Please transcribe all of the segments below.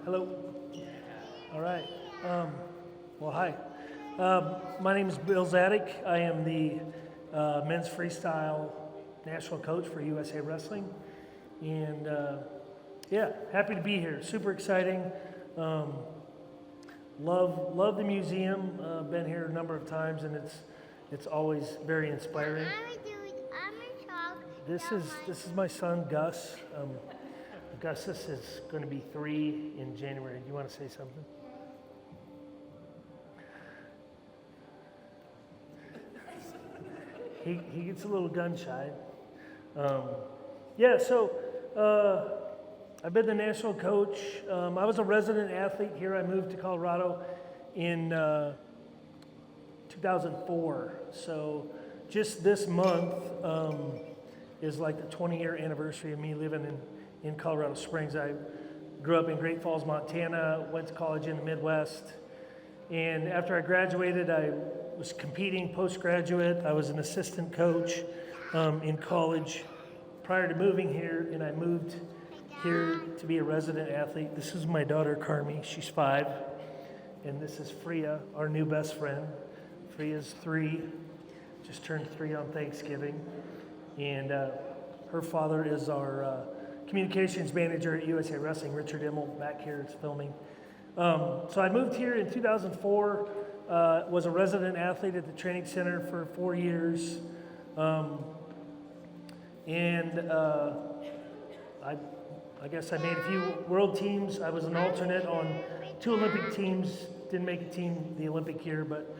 Hello. All right. Well, hi. My name is Bill Zadick. I am the men's freestyle national coach for USA Wrestling. And yeah, happy to be here. Super exciting. Love the museum. Been here a number of times, and it's always very inspiring. This is my son Gus. Augustus is going to be 3 in January. Do you want to say something? He gets a little gun shy. I've been the national coach. I was a resident athlete here. I moved to Colorado in 2004. So just this month is like the 20-year anniversary of me living in Colorado Springs. I grew up in Great Falls, Montana, went to college in the Midwest. And after I graduated, I was competing postgraduate. I was an assistant coach in college prior to moving here, and I moved here to be a resident athlete. This is my daughter, Carmi. She's 5. And this is Freya, our new best friend. Freya's 3, just turned 3 on Thanksgiving. And her father is our communications manager at USA Wrestling, Richard Immel, back here is filming. So I moved here in 2004, was a resident athlete at the training center for 4 years. I guess I made a few world teams. I was an alternate on 2 Olympic teams, didn't make a team the Olympic year, but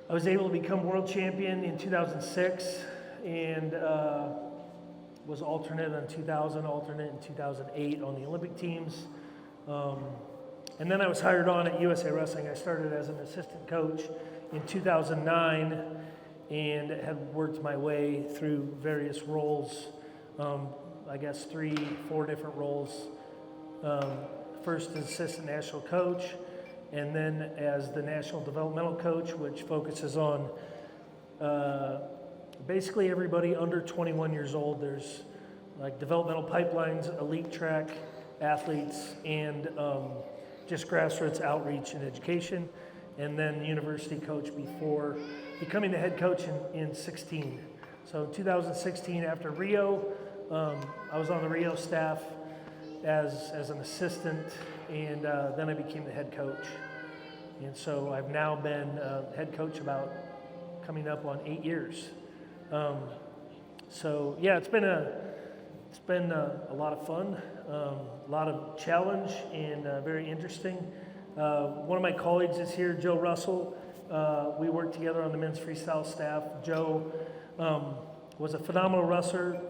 I was able to become world champion in 2006 and was alternate in 2000, alternate in 2008 on the Olympic teams. And then I was hired on at USA Wrestling. I started as an assistant coach in 2009 and had worked my way through various roles, I guess 3-4 different roles. First as assistant national coach, and then as the national developmental coach, which focuses on basically everybody under 21 years old. There's like developmental pipelines, elite track athletes, and just grassroots outreach and education, and then university coach before becoming the head coach in 16. So in 2016, after Rio, I was on the Rio staff as an assistant, and then I became the head coach. And so I've now been head coach about coming up on 8 years. So yeah, it's been a lot of fun, a lot of challenge, and very interesting. One of my colleagues is here, Joe Russell. We work together on the men's freestyle staff. Joe was a phenomenal wrestler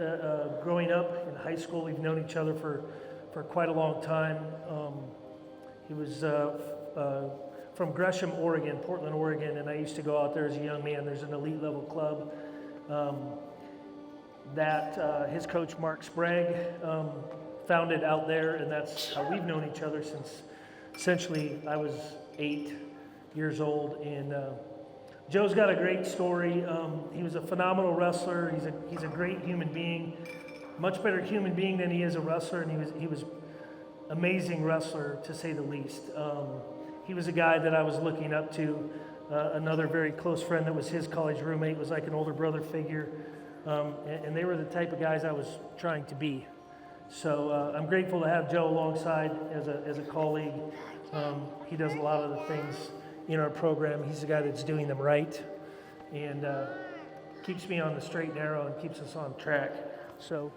growing up in high school. We've known each other for quite a long time. He was from Gresham, Oregon, Portland, Oregon, and I used to go out there as a young man. There's an elite level club that his coach Mark Sprague founded out there, and that's how we've known each other since essentially I was 8 years old. And Joe's got a great story. He was a phenomenal wrestler. He's a great human being, much better human being than he is a wrestler, and he was amazing wrestler to say the least. He was a guy that I was looking up to. Another very close friend that was his college roommate was like an older brother figure, and they were the type of guys I was trying to be. So I'm grateful to have Joe alongside as a colleague. He does a lot of the things in our program. He's the guy that's doing them right, and keeps me on the straight and narrow and keeps us on track. So,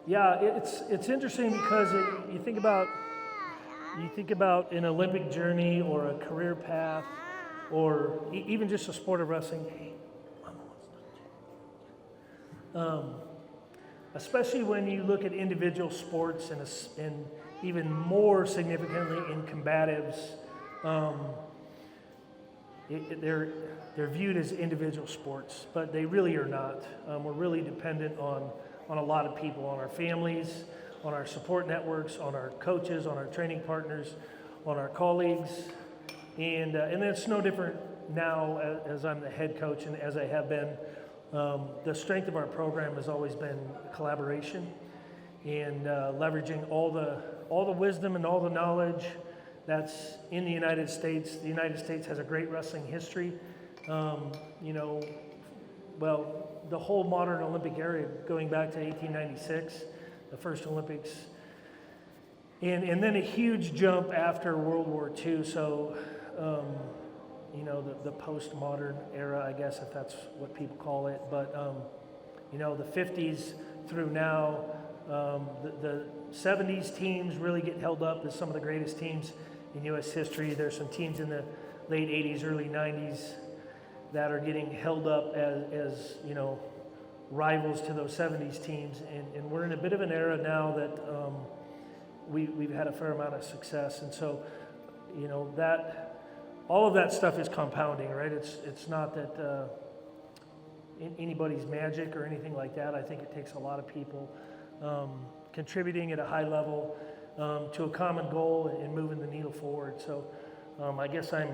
yeah, it's interesting because you think about an Olympic journey or a career path, or even just a sport of wrestling. Especially when you look at individual sports and even more significantly in combatives, they're viewed as individual sports, but they really are not. We're really dependent on a lot of people, on our families, on our support networks, on our coaches, on our training partners, on our colleagues, and it's no different now as I'm the head coach and as I have been. The strength of our program has always been collaboration, and leveraging all the wisdom and all the knowledge that's in the United States. The United States has a great wrestling history. Well, the whole modern Olympic era, going back to 1896, the first Olympics, and then a huge jump after World War II. So, the postmodern era, I guess, if that's what people call it. But, the 50s through now, the 70s teams really get held up as some of the greatest teams in U.S. history. There's some teams in the late 80s, early 90s that are getting held up as rivals to those 70s teams. And we're in a bit of an era now that we've had a fair amount of success. And so, that all of that stuff is compounding, right? It's not that anybody's magic or anything like that. I think it takes a lot of people contributing at a high level to a common goal and moving the needle forward. So I guess I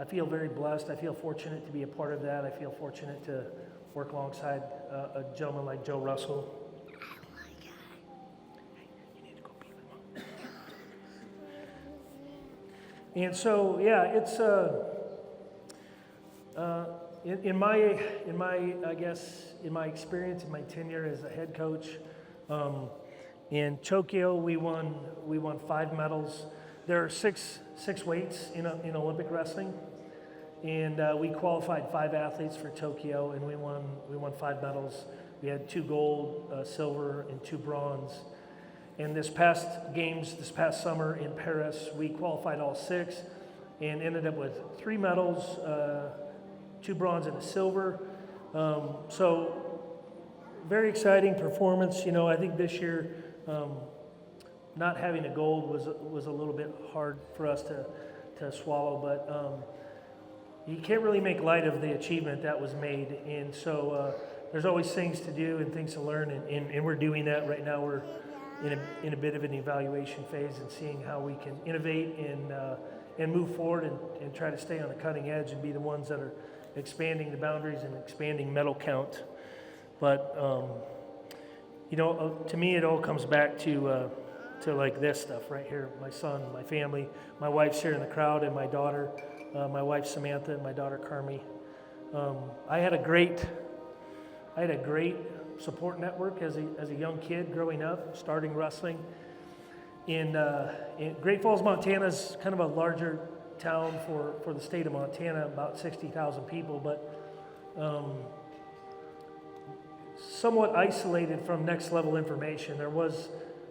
feel very blessed. I feel fortunate to be a part of that. I feel fortunate to work alongside a gentleman like Joe Russell. You need to go be with Mom. And so, yeah, it's in my experience, in my tenure as a head coach, in Tokyo we won 5 medals. There are six weights in Olympic wrestling, and we qualified 5 athletes for Tokyo, and we won 5 medals. We had 2 gold, silver, and 2 bronze. And this past summer in Paris, we qualified all 6, and ended up with 3 medals, 2 bronze and a silver. So very exciting performance. I think this year, not having a gold was a little bit hard for us to swallow, but you can't really make light of the achievement that was made. And so there's always things to do and things to learn, and we're doing that right now. We're in a bit of an evaluation phase and seeing how we can innovate and move forward and try to stay on the cutting edge and be the ones that are expanding the boundaries and expanding medal count. But to me, it all comes back to like this stuff right here. My son, my family, my wife's here in the crowd, and my daughter, my wife Samantha, and my daughter Carmi. I had a great support network as a young kid growing up, starting wrestling. In Great Falls, Montana is kind of a larger town for the state of Montana, about 60,000 people, but somewhat isolated from next level information. There were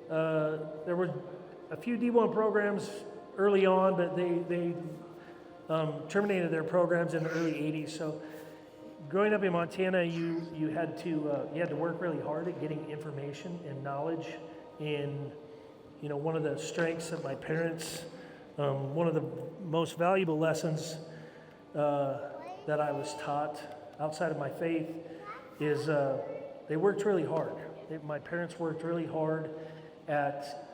a few D1 programs early on, but they terminated their programs in the early 80s. So growing up in Montana, you had to work really hard at getting information and knowledge. And one of the strengths of my parents, one of the most valuable lessons that I was taught outside of my faith is they worked really hard. My parents worked really hard at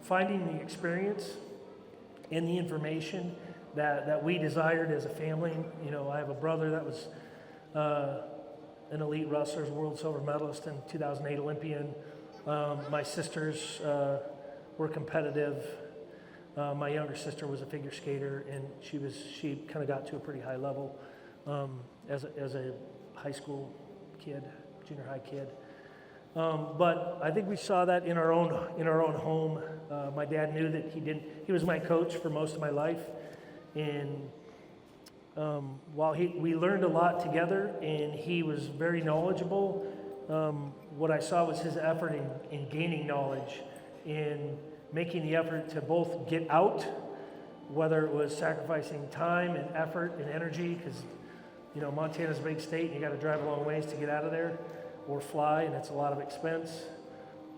finding the experience and the information that we desired as a family. I have a brother that was an elite wrestler, world silver medalist and 2008 Olympian. My sisters were competitive. My younger sister was a figure skater, and she kind of got to a pretty high level as a high school kid, junior high kid. But I think we saw that in our own home. My dad knew that he was my coach for most of my life, and while we learned a lot together, and he was very knowledgeable, what I saw was his effort in gaining knowledge, in making the effort to both get out, whether it was sacrificing time and effort and energy, because Montana's a big state and you got to drive a long ways to get out of there, or fly, and it's a lot of expense,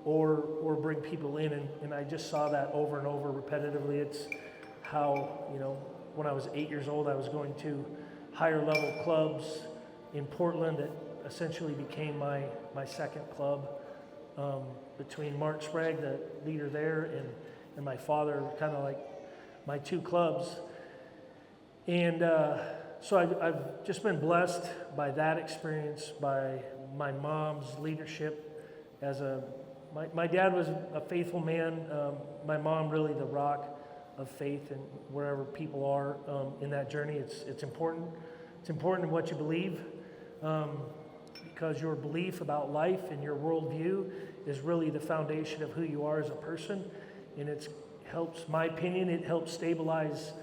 or bring people in, and I just saw that over and over repetitively. It's how, when I was 8 years old, I was going to higher level clubs in Portland that essentially became my second club, between Mark Sprague, the leader there, and my father, kind of like my 2 clubs. And so I've just been blessed by that experience, by my mom's leadership my dad was a faithful man. My mom really the rock of faith, and wherever people are in that journey, it's important. It's important what you believe, because your belief about life and your worldview is really the foundation of who you are as a person, and it helps, my opinion, it helps stabilize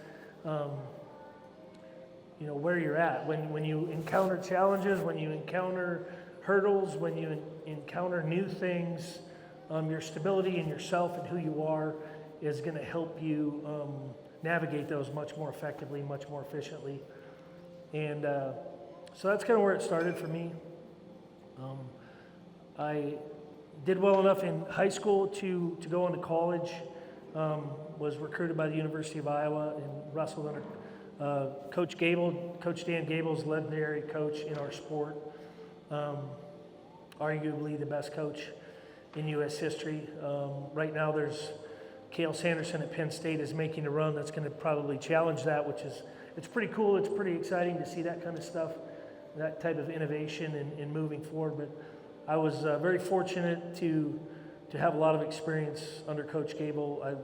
where you're at. When you encounter challenges, when you encounter hurdles, when you encounter new things, your stability in yourself and who you are is going to help you navigate those much more effectively, much more efficiently. And so that's kind of where it started for me. I did well enough in high school to go into college, was recruited by the University of Iowa and wrestled under Coach Dan Gable's legendary coach in our sport. Arguably the best coach in U.S. history. Right now there's Cale Sanderson at Penn State is making a run that's going to probably challenge that, it's pretty cool. It's pretty exciting to see that kind of stuff, that type of innovation and moving forward. But I was very fortunate to have a lot of experience under Coach Gable. I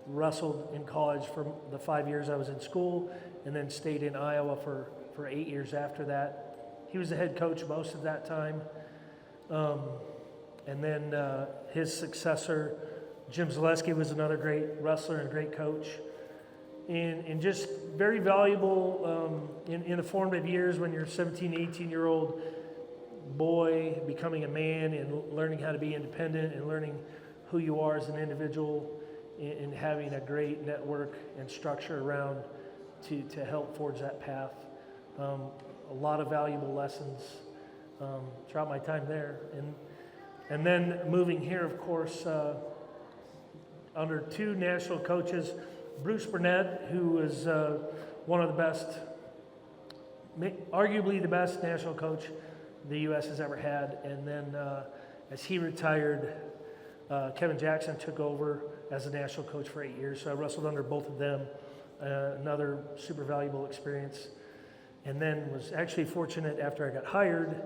wrestled in college for the 5 years I was in school, and then stayed in Iowa for 8 years after that. He was the head coach most of that time. And then his successor, Jim Zaleski, was another great wrestler and great coach. And just very valuable in the formative years when you're a 17, 18-year-old boy becoming a man and learning how to be independent and learning who you are as an individual, and having a great network and structure around to help forge that path. A lot of valuable lessons throughout my time there. And then moving here, of course, under two national coaches, Bruce Burnett, who was one of the best, arguably the best national coach the U.S. has ever had. And then as he retired, Kevin Jackson took over as a national coach for 8 years. So I wrestled under both of them, another super valuable experience. And then was actually fortunate after I got hired,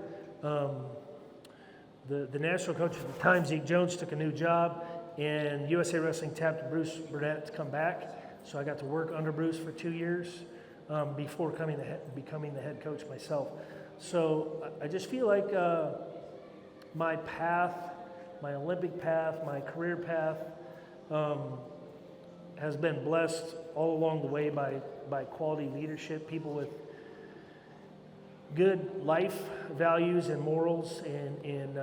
the national coach at the time, Zeke Jones, took a new job, and USA Wrestling tapped Bruce Burnett to come back. So I got to work under Bruce for 2 years before becoming the head coach myself. So I just feel like my path, my Olympic path, my career path has been blessed all along the way by quality leadership, people with good life values and morals and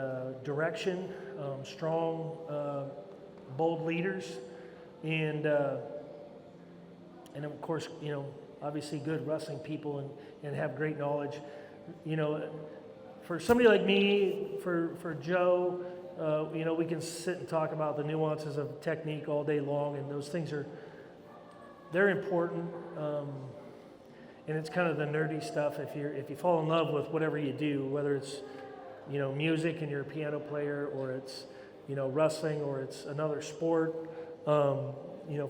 direction, strong, bold leaders, and of course, obviously good wrestling people and have great knowledge. For somebody like me, for Joe, we can sit and talk about the nuances of technique all day long, and those things they're important. And it's kind of the nerdy stuff. If you fall in love with whatever you do, whether it's music and you're a piano player, or it's wrestling, or it's another sport,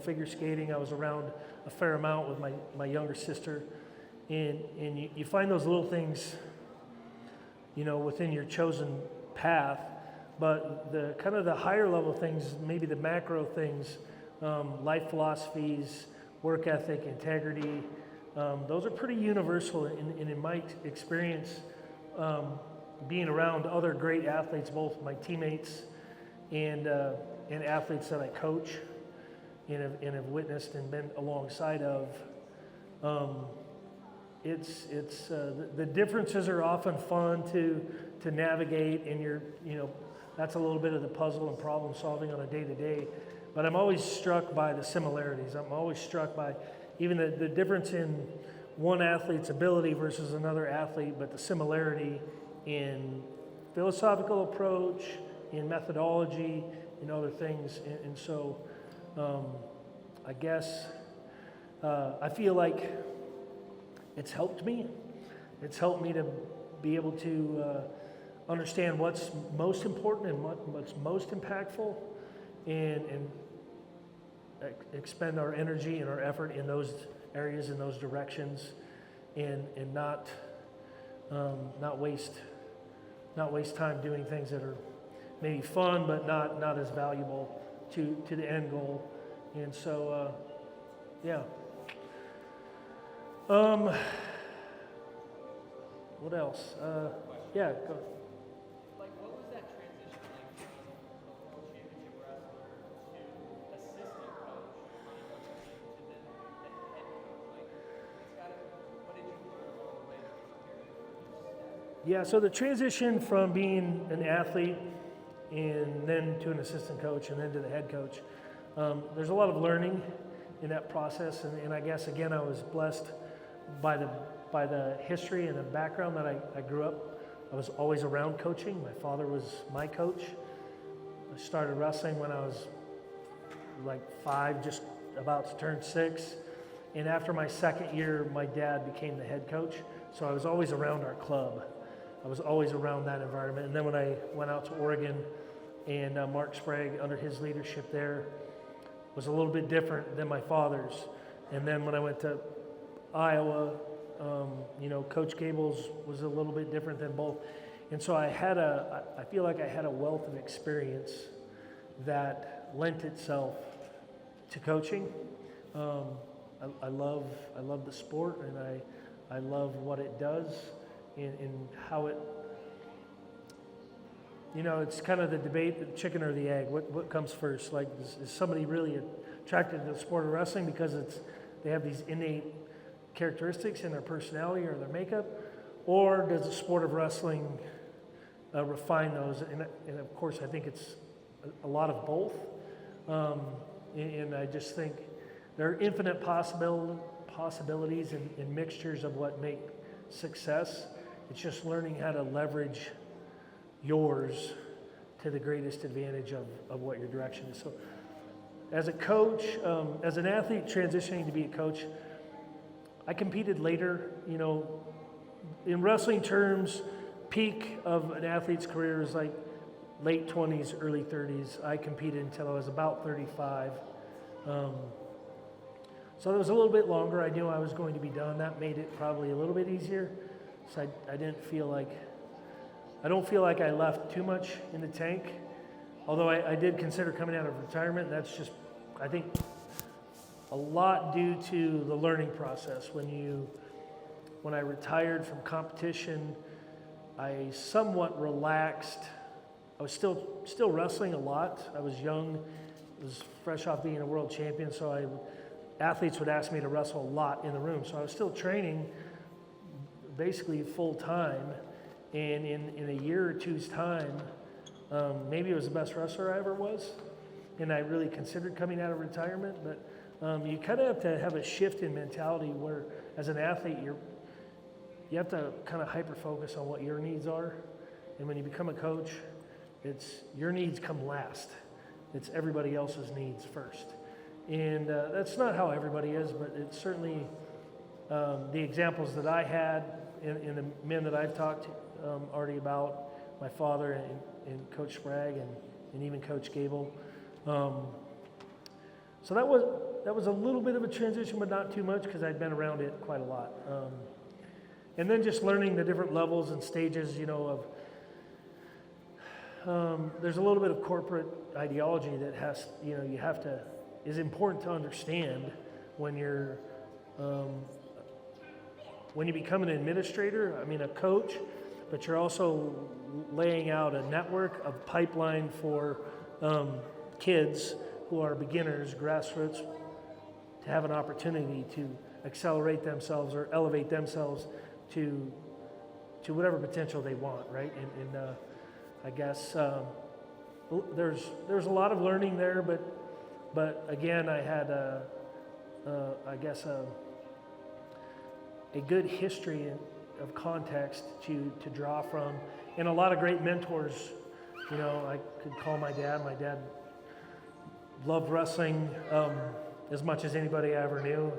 figure skating. I was around a fair amount with my younger sister, and you find those little things, within your chosen path. But the kind of the higher level things, maybe the macro things, life philosophies, work ethic, integrity. Those are pretty universal, and in my experience, being around other great athletes, both my teammates and athletes that I coach and have witnessed and been alongside of, the differences are often fun to navigate, and that's a little bit of the puzzle and problem solving on a day-to-day. But I'm always struck by the similarities. I'm always struck by even the difference in one athlete's ability versus another athlete, but the similarity in philosophical approach, in methodology, in other things. And so I guess I feel like it's helped me. It's helped me to be able to understand what's most important and what's most impactful, and expend our energy and our effort in those areas, in those directions, and not waste time doing things that are maybe fun, but not as valuable to the end goal. And so, yeah. What else? Yeah, go. Like, what was that transition like from a world championship wrestler to assistant coach to then the head coach? Like, it's got to, what did you learn along the way to prepare you for each step? Yeah, so the transition from being an athlete and then to an assistant coach and then to the head coach, there's a lot of learning in that process. And I guess, again, I was blessed by the history and the background that I grew up. I was always around coaching. My father was my coach. I started wrestling when I was like 5, just about to turn 6. And after my second year, my dad became the head coach. So I was always around our club. I was always around that environment. And then when I went out to Oregon and Mark Sprague, under his leadership there, was a little bit different than my father's. And then when I went to Iowa, Coach Gable's was a little bit different than both. And so I feel like I had a wealth of experience that lent itself to coaching. I love the sport, and I love what it does and how it, it's kind of the debate, the chicken or the egg, what comes first? Like, is somebody really attracted to the sport of wrestling because they have these innate characteristics in their personality or their makeup, or does the sport of wrestling refine those? And of course, I think it's a lot of both. And I just think there are infinite possibilities and mixtures of what make success. It's just learning how to leverage yours to the greatest advantage of what your direction is. So as a coach, as an athlete transitioning to be a coach, I competed later. In wrestling terms, peak of an athlete's career is like late 20s, early 30s. I competed until I was about 35. So it was a little bit longer. I knew I was going to be done. That made it probably a little bit easier. So I don't feel like I left too much in the tank. Although I did consider coming out of retirement. That's just, I think, a lot due to the learning process. When I retired from competition, I somewhat relaxed. I was still wrestling a lot. I was young. I was fresh off being a world champion, so athletes would ask me to wrestle a lot in the room. So I was still training basically full time. And in a year or two's time, maybe it was the best wrestler I ever was. And I really considered coming out of retirement, but you kind of have to have a shift in mentality where, as an athlete, you have to kind of hyper focus on what your needs are. And when you become a coach, it's your needs come last. It's everybody else's needs first. And that's not how everybody is, but it's certainly the examples that I had in the men that I've talked already about, my father and Coach Sprague and even Coach Gable. So that was a little bit of a transition, but not too much because I'd been around it quite a lot. And then just learning the different levels and stages, there's a little bit of corporate ideology that is important to understand when you become an administrator, a coach, but you're also laying out a network, a pipeline for kids who are beginners, grassroots, to have an opportunity to accelerate themselves or elevate themselves to whatever potential they want, right? And I guess there's a lot of learning there, but again, I had a good history of context to draw from, and a lot of great mentors. I could call my dad. My dad loved wrestling as much as anybody I ever knew.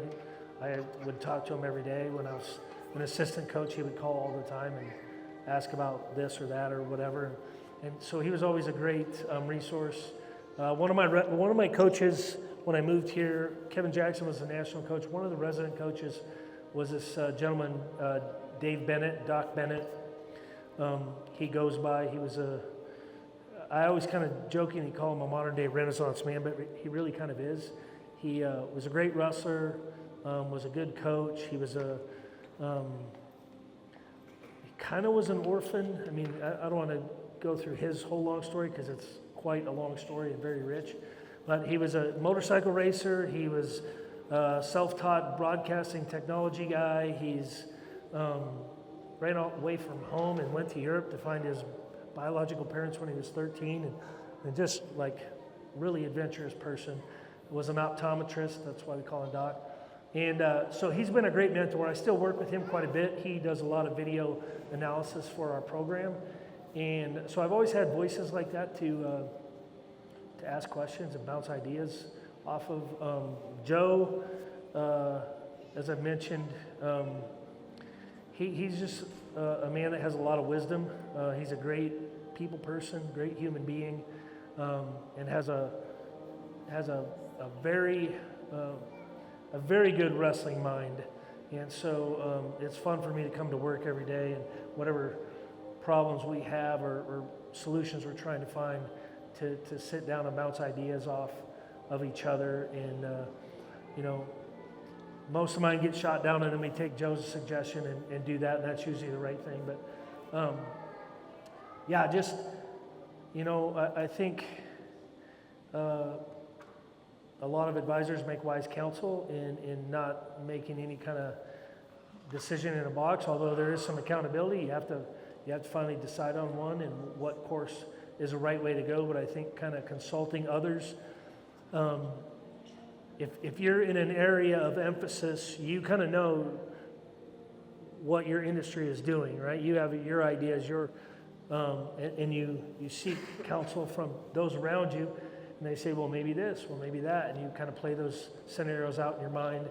I would talk to him every day. When I was an assistant coach, he would call all the time and ask about this or that or whatever. And so he was always a great resource. One of my coaches when I moved here, Kevin Jackson was the national coach. One of the resident coaches was this gentleman, Doc Bennett. He goes by. He was I always kind of jokingly call him a modern day Renaissance man, but he really kind of is. He was a great wrestler, was a good coach. He was he kind of was an orphan. I mean, I don't want to go through his whole long story because it's quite a long story and very rich. But he was a motorcycle racer. He was a self-taught broadcasting technology guy. He's ran away from home and went to Europe to find his biological parents when he was 13, and just like really adventurous person. Was an optometrist, that's why we call him Doc. And so he's been a great mentor. I still work with him quite a bit. He does a lot of video analysis for our program. And so I've always had voices like that to ask questions and bounce ideas off of. Joe, as I've mentioned, he's just a man that has a lot of wisdom. He's a great people person, great human being, and has a very good wrestling mind. And so it's fun for me to come to work every day, and whatever problems we have or solutions we're trying to find, to sit down and bounce ideas off of each other. And you know, most of mine get shot down, and then we take Joe's suggestion and do that, and that's usually the right thing. But yeah, just, you know, I think a lot of advisors make wise counsel in not making any kind of decision in a box. Although there is some accountability, you have to finally decide on one and what course is the right way to go. But I think kind of consulting others. If you're in an area of emphasis, you kind of know what your industry is doing, right? You have your ideas, and you seek counsel from those around you, and they say, well, maybe this, well, maybe that, and you kind of play those scenarios out in your mind.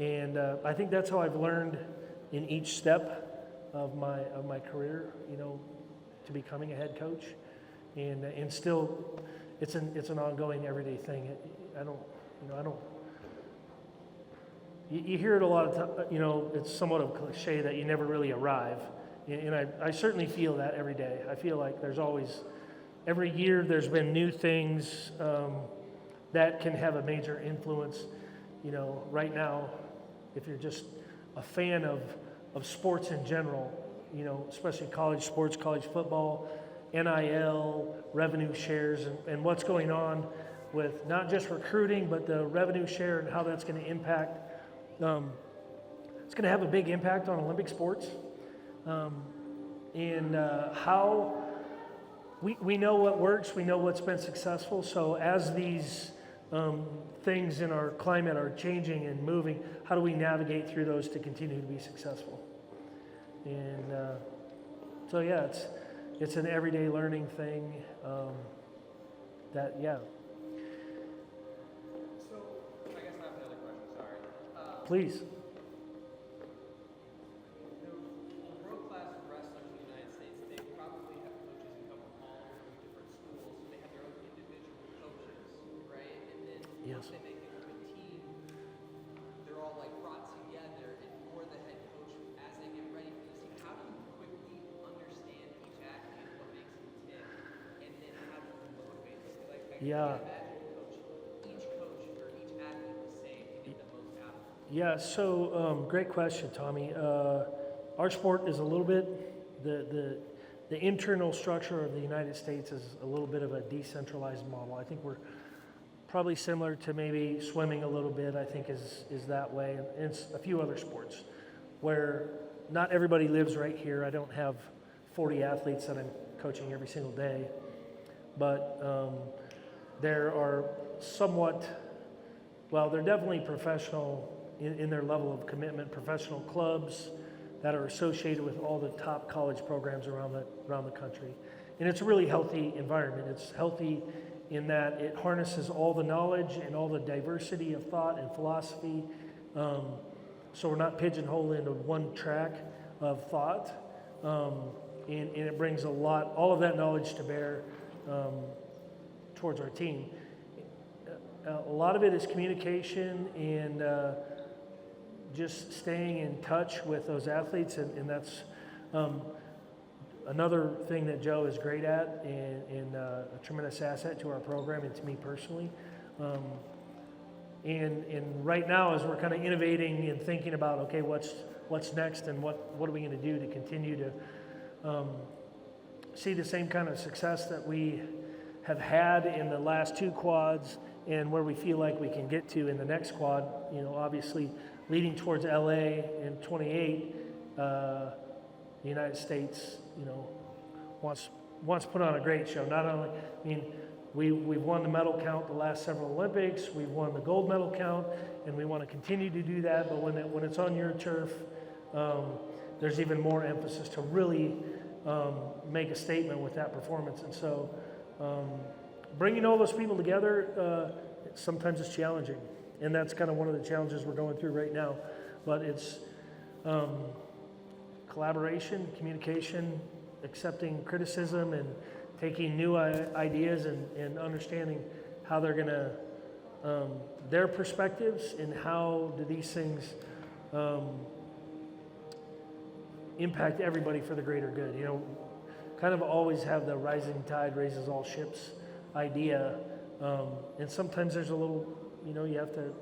And I think that's how I've learned in each step of my career, you know, to becoming a head coach, and still, it's an ongoing everyday thing. You hear it a lot of times, you know, it's somewhat of a cliche that you never really arrive. And I certainly feel that every day. I feel like there's always, every year there's been new things that can have a major influence. You know, right now, if you're just a fan of sports in general, you know, especially college sports, college football, NIL, revenue shares, and what's going on with not just recruiting, but the revenue share and how that's going to impact. It's going to have a big impact on Olympic sports. And how we know what works, we know what's been successful. So as these things in our climate are changing and moving, how do we navigate through those to continue to be successful? And so yeah, it's an everyday learning thing. That yeah. So I guess I have another question. Sorry. Please. The world-class wrestlers in the United States, they probably have coaches who come from all different schools. They have their own individual coaches, right? And then once Yes. they make a good team, they're all like brought together, and for the head coach as they get ready for this team, how do you quickly understand each athlete, what makes them tick, and then how do you motivate them? Like, I Yeah. can't imagine each coach or each athlete the same to get the most out of them. Yeah, so great question, Tommy. Our sport is a little bit, the internal structure of the United States is a little bit of a decentralized model. I think we're probably similar to maybe swimming a little bit, I think is that way, and a few other sports where not everybody lives right here. I don't have 40 athletes that I'm coaching every single day, but there are somewhat, well, they're definitely professional in their level of commitment, professional clubs that are associated with all the top college programs around the country. And it's a really healthy environment. It's healthy in that it harnesses all the knowledge and all the diversity of thought and philosophy. So we're not pigeonholed into one track of thought. And it brings all of that knowledge to bear towards our team. A lot of it is communication and just staying in touch with those athletes, and that's another thing that Joe is great at and a tremendous asset to our program and to me personally. And right now, as we're kind of innovating and thinking about, okay, what's next and what are we going to do to continue to see the same kind of success that we have had in the last 2 quads and where we feel like we can get to in the next quad, obviously leading towards LA in 28, the United States, wants to put on a great show. Not only, we've won the medal count the last several Olympics, we've won the gold medal count, and we want to continue to do that, but when it's on your turf, there's even more emphasis to really make a statement with that performance. And so bringing all those people together, sometimes it's challenging, and that's kind of one of the challenges we're going through right now. But it's collaboration, communication, accepting criticism, and taking new ideas and understanding how they're going to, their perspectives and how do these things impact everybody for the greater good. Kind of always have the rising tide raises all ships idea. And sometimes there's a little, you have to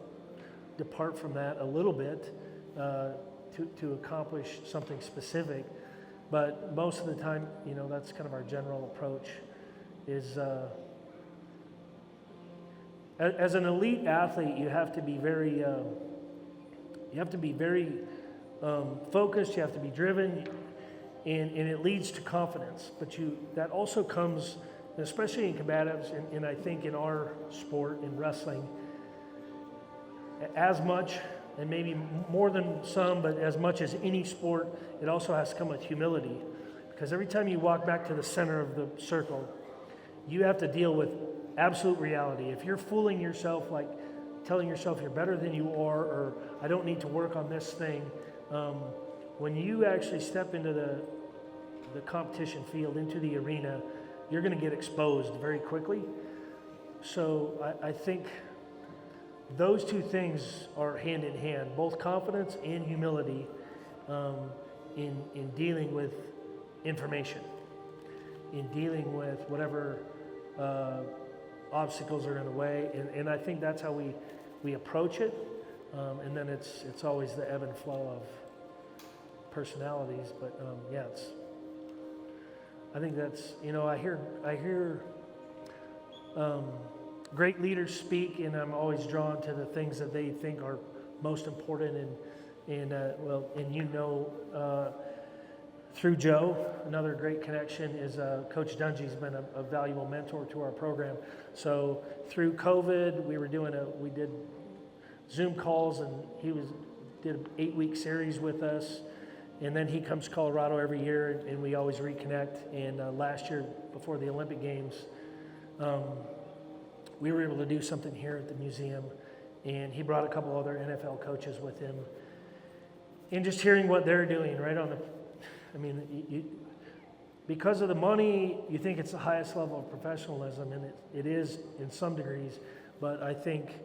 depart from that a little bit to accomplish something specific. But most of the time, that's kind of our general approach is, as an elite athlete, you have to be very focused, you have to be driven, and it leads to confidence. But that also comes, especially in combatives, and I think in our sport, in wrestling, as much, and maybe more than some, but as much as any sport, it also has to come with humility. Because every time you walk back to the center of the circle, you have to deal with absolute reality. If you're fooling yourself, like telling yourself you're better than you are, or I don't need to work on this thing, when you actually step into the competition field, into the arena, you're going to get exposed very quickly. So I think those 2 things are hand in hand, both confidence and humility in dealing with information, in dealing with whatever obstacles are in the way. And I think that's how we approach it. And then it's always the ebb and flow of personalities. But I think that's, I hear great leaders speak, and I'm always drawn to the things that they think are most important. And through Joe, another great connection is Coach Dungy's been a valuable mentor to our program. So through COVID, we did Zoom calls, and he did an 8-week series with us. And then he comes to Colorado every year, and we always reconnect. And last year, before the Olympic Games, we were able to do something here at the museum, and he brought a couple other NFL coaches with him. And just hearing what they're doing because of the money, you think it's the highest level of professionalism, and it is in some degrees, but I think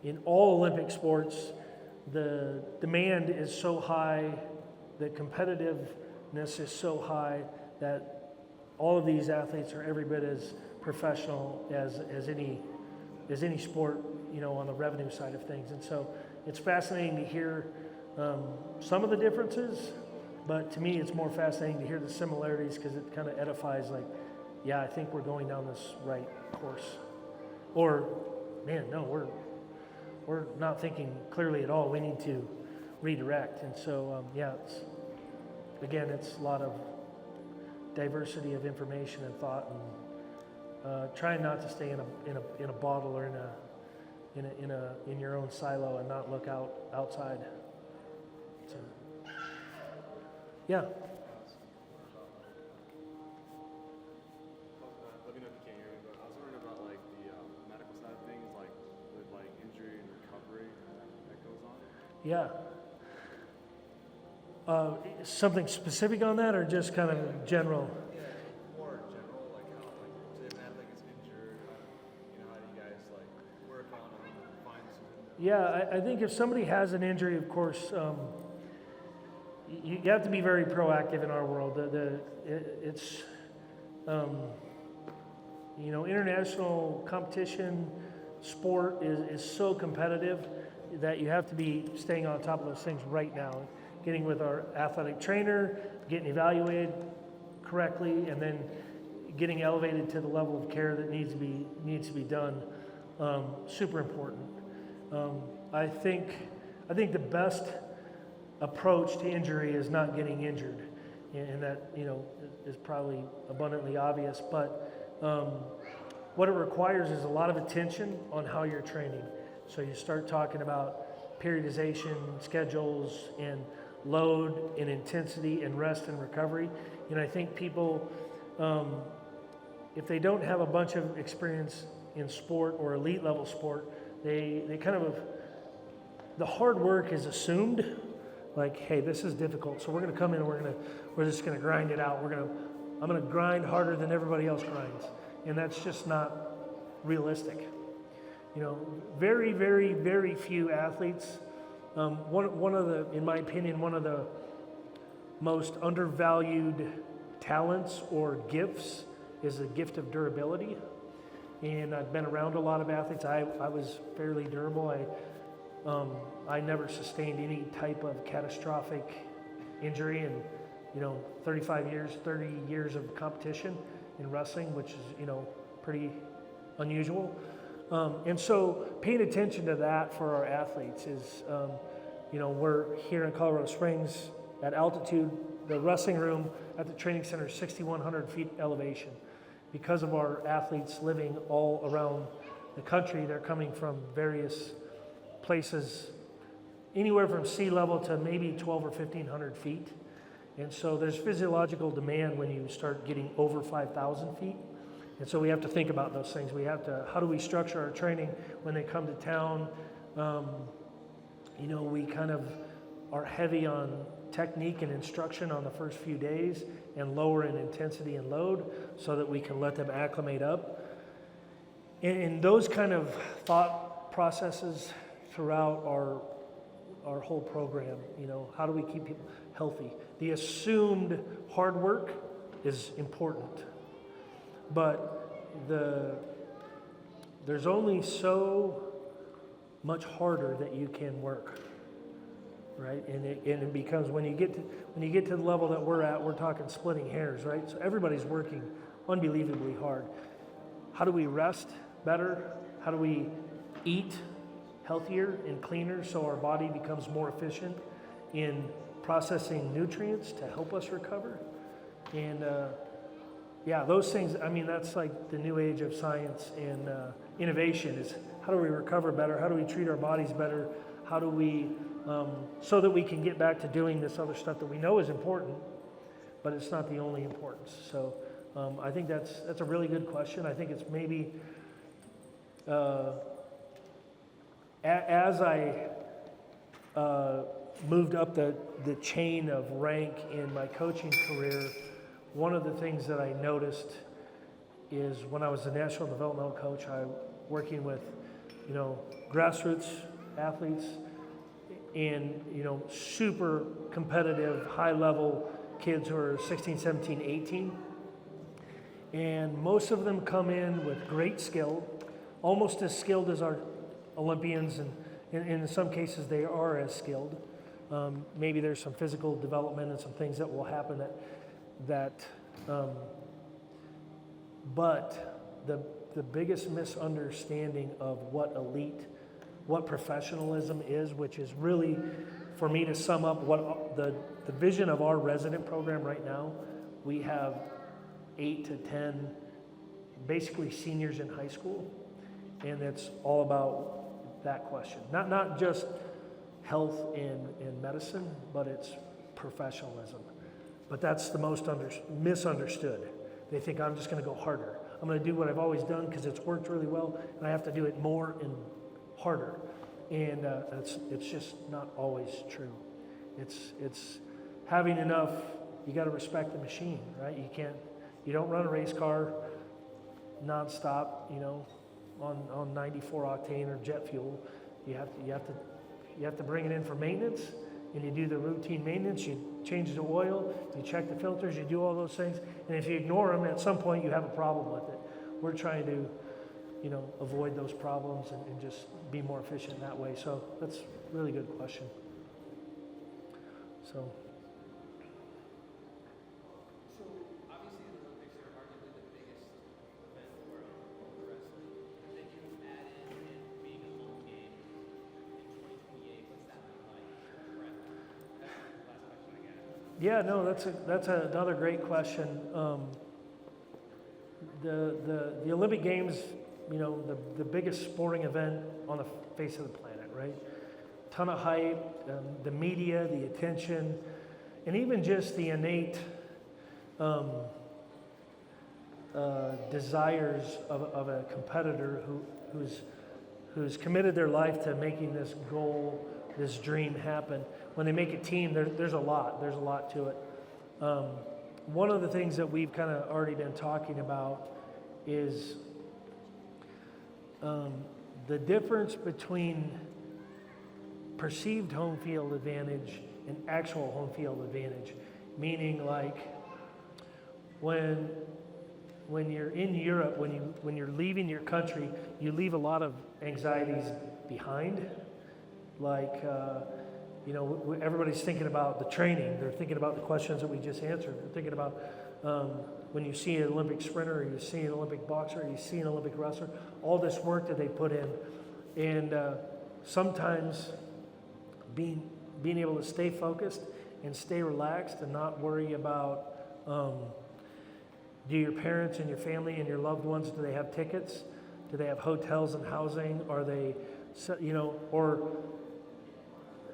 in all Olympic sports, the demand is so high, the competitiveness is so high that all of these athletes are every bit as professional as any sport, on the revenue side of things. And so it's fascinating to hear some of the differences, but to me it's more fascinating to hear the similarities, because it kind of edifies, like, yeah, I think we're going down this right course. Or, man, no, we're not thinking clearly at all. We need to redirect. And so, it's a lot of diversity of information and thought, and trying not to stay in a bottle or in your own silo and not look outside. So, yeah. Let me know if you can't hear me, but I was wondering about the medical side of things, with injury and recovery that goes on. Yeah. Something specific on that, or just kind of general? Yeah, more general, how, say if an athlete gets injured, how do you guys work on them, find something? Yeah, I think if somebody has an injury, of course, you have to be very proactive in our world. It's international competition, sport is so competitive that you have to be staying on top of those things right now. Getting with our athletic trainer, getting evaluated correctly, and then getting elevated to the level of care that needs to be done. Super important. I think the best approach to injury is not getting injured, and that is probably abundantly obvious. But what it requires is a lot of attention on how you're training. So you start talking about periodization, schedules, and load and intensity and rest and recovery. And I think people, if they don't have a bunch of experience in sport or elite level sport, they kind of, the hard work is assumed, like, hey, this is difficult, so we're going to come in and we're just going to grind it out. I'm going to grind harder than everybody else grinds, and that's just not realistic. Very, very, very few athletes. One of the, in my opinion, one of the most undervalued talents or gifts is the gift of durability. And I've been around a lot of athletes. I was fairly durable. I never sustained any type of catastrophic injury in 30 years of competition in wrestling, which is pretty unusual. And so paying attention to that for our athletes is, we're here in Colorado Springs at altitude. The wrestling room at the training center is 6,100 feet elevation. Because of our athletes living all around the country, they're coming from various places, anywhere from sea level to maybe 12 or 1,500 feet. And so there's physiological demand when you start getting over 5,000 feet. And so we have to think about those things. How do we structure our training when they come to town? We kind of are heavy on technique and instruction on the first few days and lower in intensity and load so that we can let them acclimate up. And those kind of thought processes throughout our whole program, how do we keep people healthy? The assumed hard work is important. But there's only so much harder that you can work, right? And it becomes when you get to the level that we're at, we're talking splitting hairs, right? So everybody's working unbelievably hard. How do we rest better? How do we eat healthier and cleaner so our body becomes more efficient in processing nutrients to help us recover? And those things, that's like the new age of science and innovation is how do we recover better? How do we treat our bodies better? How do we, so that we can get back to doing this other stuff that we know is important, but it's not the only importance. So I think that's a really good question. I think it's maybe, as I moved up the chain of rank in my coaching career, one of the things that I noticed is when I was a national developmental coach, working with, grassroots athletes and, super competitive, high level kids who are 16, 17, 18. And most of them come in with great skill, almost as skilled as our Olympians, and in some cases they are as skilled. Maybe there's some physical development and some things that will happen but the biggest misunderstanding of what professionalism is, which is really, for me to sum up what the vision of our resident program right now, we have 8 to 10 basically seniors in high school, and it's all about that question. Not just health and medicine, but it's professionalism. But that's the most misunderstood. They think I'm just going to go harder. I'm going to do what I've always done because it's worked really well, and I have to do it more and harder. And it's just not always true. It's having enough. You got to respect the machine, right? You don't run a race car nonstop, on 94 octane or jet fuel. You have to bring it in for maintenance, and you do the routine maintenance, you change the oil, you check the filters, you do all those things, and if you ignore them, at some point you have a problem with it. We're trying to, avoid those problems and just be more efficient that way. So that's a really good question. So. So obviously the Olympics are arguably the biggest event in the world for wrestling. But then you add in it being a home game in 2028. What's that look like? Brett? That's the last question I got. Yeah, no, that's another great question. The Olympic Games, the biggest sporting event on the face of the planet, right? Ton of hype, the media, the attention, and even just the innate desires of a competitor who's committed their life to making this goal, this dream happen. When they make a team, there's a lot to it. One of the things that we've kind of already been talking about is the difference between perceived home field advantage and actual home field advantage. Meaning, like, when you're in Europe, when you're leaving your country, you leave a lot of anxieties behind. Like, everybody's thinking about the training. They're thinking about the questions that we just answered. They're thinking about when you see an Olympic sprinter, or you see an Olympic boxer, or you see an Olympic wrestler, all this work that they put in. And sometimes being able to stay focused and stay relaxed and not worry about, do your parents and your family and your loved ones, do they have tickets? Do they have hotels and housing? Are they, or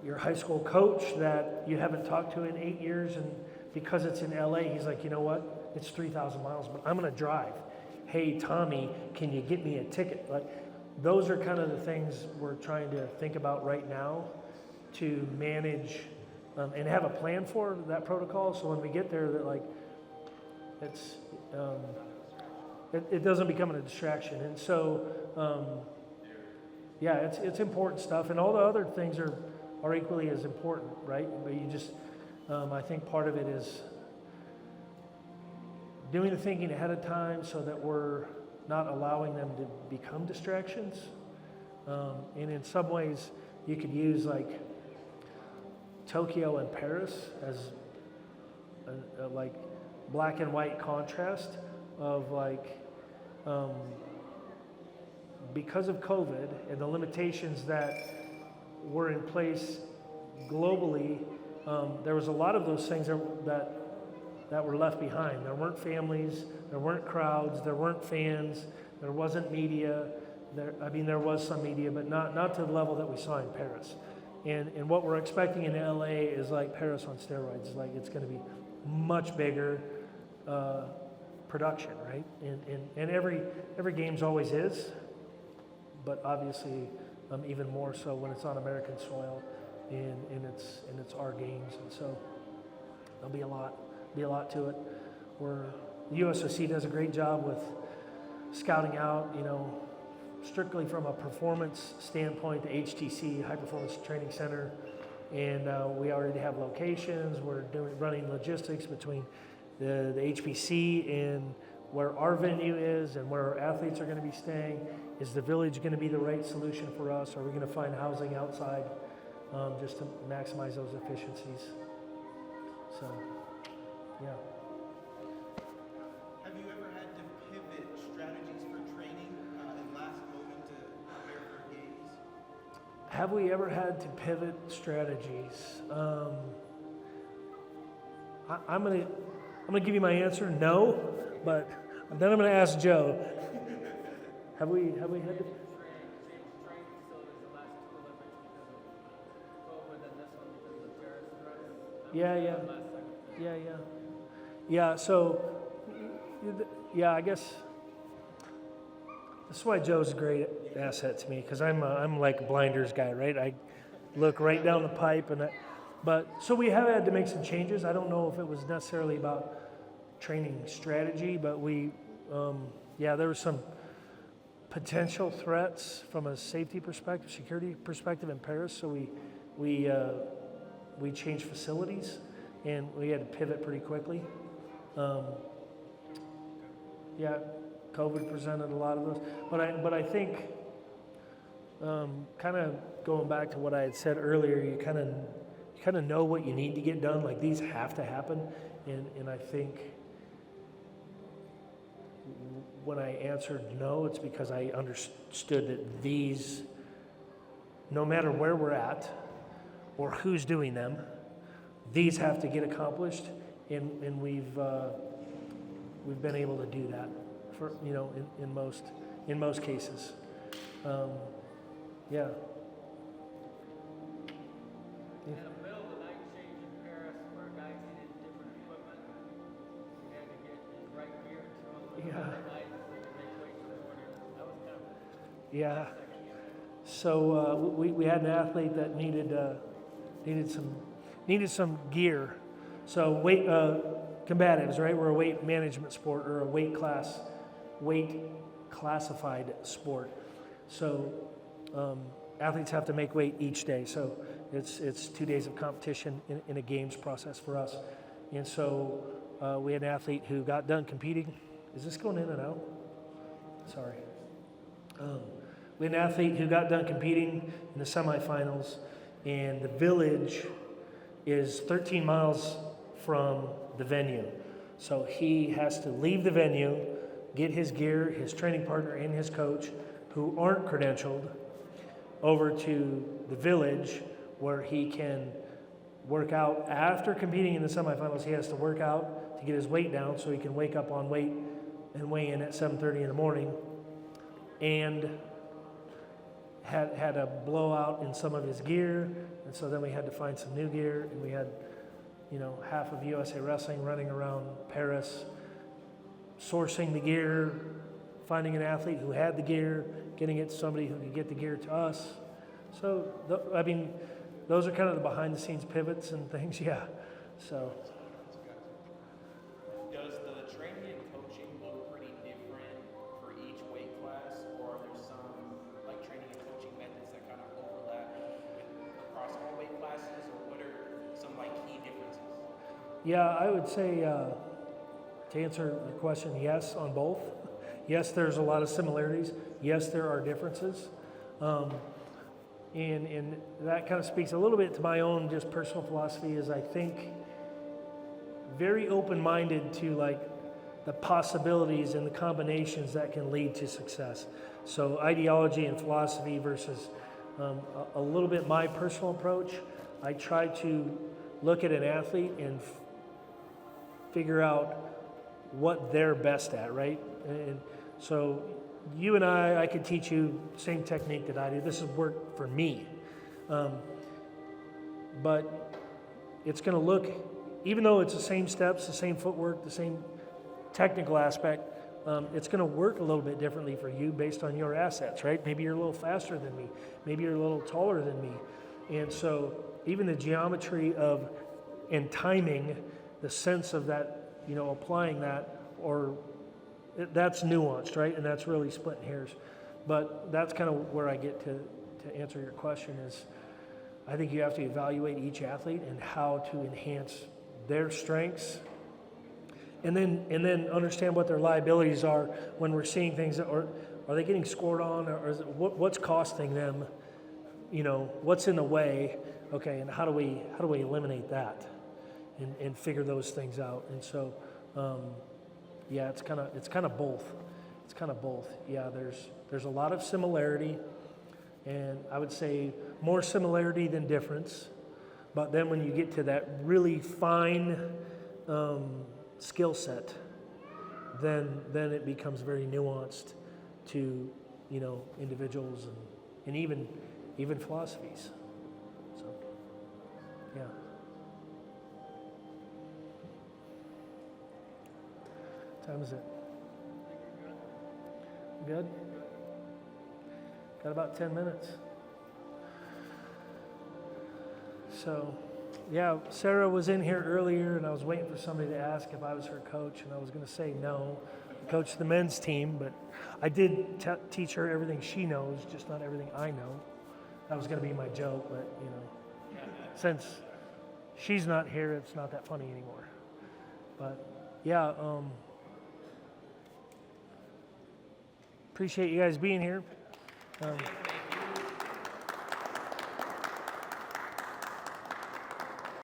your high school coach that you haven't talked to in 8 years, and because it's in LA, he's like, you know what? It's 3,000 miles, but I'm going to drive. Hey, Tommy, can you get me a ticket? Like, those are kind of the things we're trying to think about right now to manage and have a plan for that protocol. So when we get there, that like it doesn't become a distraction. And so, it's important stuff, and all the other things are equally as important, right? But you just, I think part of it is doing the thinking ahead of time so that we're not allowing them to become distractions. And in some ways, you could use like Tokyo and Paris as a like black and white contrast of like, because of COVID and the limitations that were in place globally, there was a lot of those things that were left behind. There weren't families, there weren't crowds, there weren't fans, there wasn't media. There was some media, but not to the level that we saw in Paris. And what we're expecting in LA is like Paris on steroids. Like, it's going to be much bigger production, right? And every game's always is, but obviously even more so when it's on American soil and it's our games. And so there'll be a lot to it. The USOC does a great job with scouting out, strictly from a performance standpoint, the HTC, High Performance Training Center, and we already have locations. We're running logistics between the HPC and where our venue is and where our athletes are going to be staying. Is the village going to be the right solution for us? Are we going to find housing outside just to maximize those efficiencies? So, yeah. Have you ever had to pivot strategies for training in last moment to prepare for games? Have we ever had to pivot strategies? I'm gonna give you my answer, no, but then I'm gonna ask Joe. Have we had to? Change training facilities the last two Olympics because of COVID, and this one because of Paris threats? Yeah. So, I guess that's why Joe's a great asset to me, because I'm like a blinders guy, right? I look right down the pipe, but so we have had to make some changes. I don't know if it was necessarily about training strategy, but there were some potential threats from a safety perspective, security perspective in Paris. So we we changed facilities, and we had to pivot pretty quickly. Yeah, COVID presented a lot of those, but I think kind of going back to what I had said earlier, you kind of know what you need to get done. Like these have to happen, and I think when I answered no, it's because I understood that these, no matter where we're at or who's doing them, these have to get accomplished, and we've been able to do that for in most cases. Yeah. And Bill, the night change in Paris where a guy needed different equipment, he had to get his right gear to him Yeah. the night so he could make weight for the morning. That was kind of Yeah. So we had an athlete that needed some gear. So weight combatives, right? We're a weight management sport or a weight classified sport. So athletes have to make weight each day. So it's 2 days of competition in a games process for us. And so we had an athlete who got done competing. Is this going in and out? Sorry. We had an athlete who got done competing in the semifinals, and the village is 13 miles from the venue. So he has to leave the venue, get his gear, his training partner, and his coach, who aren't credentialed, over to the village where he can work out. After competing in the semifinals, he has to work out to get his weight down so he can wake up on weight and weigh in at 7:30 in the morning. And had a blowout in some of his gear, and so then we had to find some new gear, and we had, half of USA Wrestling running around Paris, sourcing the gear, finding an athlete who had the gear, getting it to somebody who could get the gear to us. So, those are kind of the behind-the-scenes pivots and things, yeah. So, Does the training and coaching look pretty different for each weight class, or are there some like training and coaching methods that kind of overlap across all weight classes, or what are some like key differences? yeah, I would say, to answer the question, yes on both. Yes, there's a lot of similarities. Yes, there are differences. And that kind of speaks a little bit to my own just personal philosophy, is I think very open-minded to like the possibilities and the combinations that can lead to success. So ideology and philosophy versus a little bit my personal approach. I try to look at an athlete and figure out what they're best at, right? And so you and I could teach you the same technique that I do. This has worked for me. But it's going to look, even though it's the same steps, the same footwork, the same technical aspect, it's going to work a little bit differently for you based on your assets, right? Maybe you're a little faster than me. Maybe you're a little taller than me. And so even the geometry of and timing, the sense of that, applying that, or that's nuanced, right? And that's really splitting hairs. But that's kind of where I get to answer your question is, I think you have to evaluate each athlete and how to enhance their strengths, and then understand what their liabilities are when we're seeing things that are they getting scored on, or is it, what's costing them, what's in the way, okay, and how do we eliminate that and figure those things out. And so yeah, it's kind of both. It's kind of both. Yeah, there's a lot of similarity, and I would say more similarity than difference. But then when you get to that really fine skill set, then it becomes very nuanced to individuals and even philosophies. So yeah. What time is it? Good? Got about 10 minutes. So, yeah, Sarah was in here earlier, and I was waiting for somebody to ask if I was her coach, and I was going to say no. I coach the men's team, but I did teach her everything she knows, just not everything I know. That was going to be my joke, but, since she's not here, it's not that funny anymore. But yeah, appreciate you guys being here.